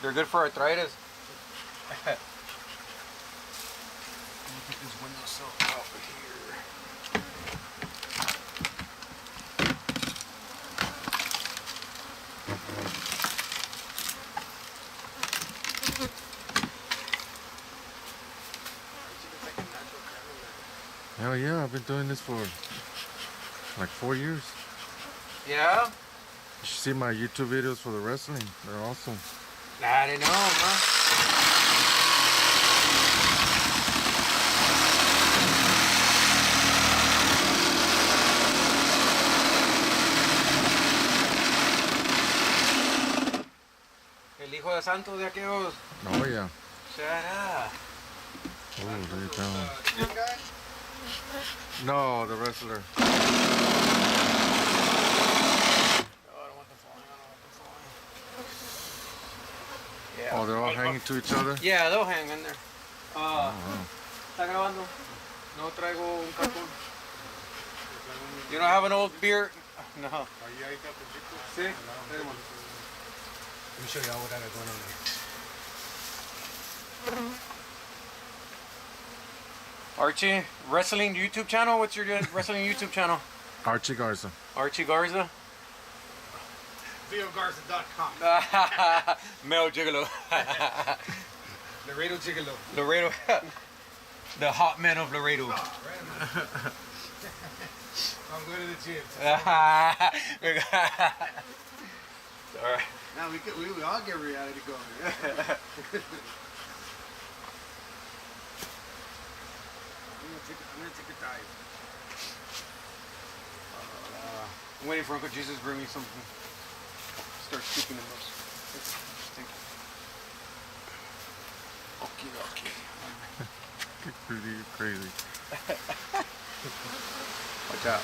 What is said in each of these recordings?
They're good for arthritis. Get this windowsill out here. Hell yeah, I've been doing this for like 4 years. Yeah? You should see my YouTube videos for the wrestling. They're awesome. I didn't know, man. El hijo de santo de aquellos. Oh yeah. Shut up. Oh, there you go. Young guy? No, the wrestler. Oh, I don't want them falling. Yeah. Oh, they're all hanging to each other? Yeah, they'll hang in there. ¿Está grabando? No traigo un cartón. You don't have an old beer? No. Sí. Let me show you all what I got going on there. Archie, wrestling YouTube channel? What's your wrestling YouTube channel? Archie Garza. Archie Garza? VioGarza.com. Male Gigolo. Laredo Gigolo. Laredo. The hot men of Laredo. Oh, right. I'm going to the gym. Alright. Now we all get reality going. I'm gonna take a dive. I'm waiting for Uncle Jesus to bring me something. Start scooping them up. Okay. You're crazy. Watch out.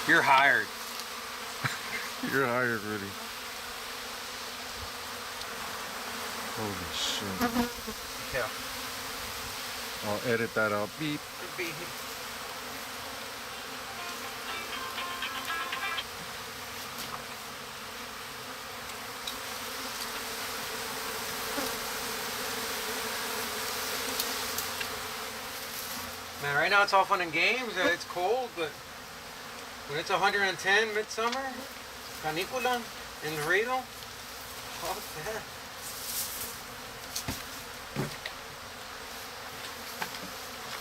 You're hired. You're hired, Rudy. Holy shit. Yeah. I'll edit that out. Beep. Man, right now it's all fun and games. It's cold, but when it's 110 midsummer, canicula in Laredo, fuck that.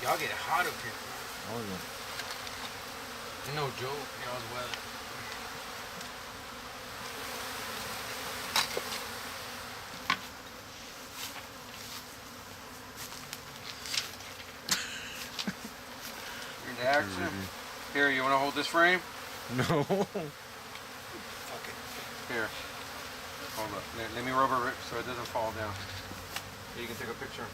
Y'all get hot up here, man. Oh yeah. No joke, y'all's weather. You're the action. Here, you want to hold this frame? No. Fuck it. Here. Hold up. Let me rubber it so it doesn't fall down. You can take a picture.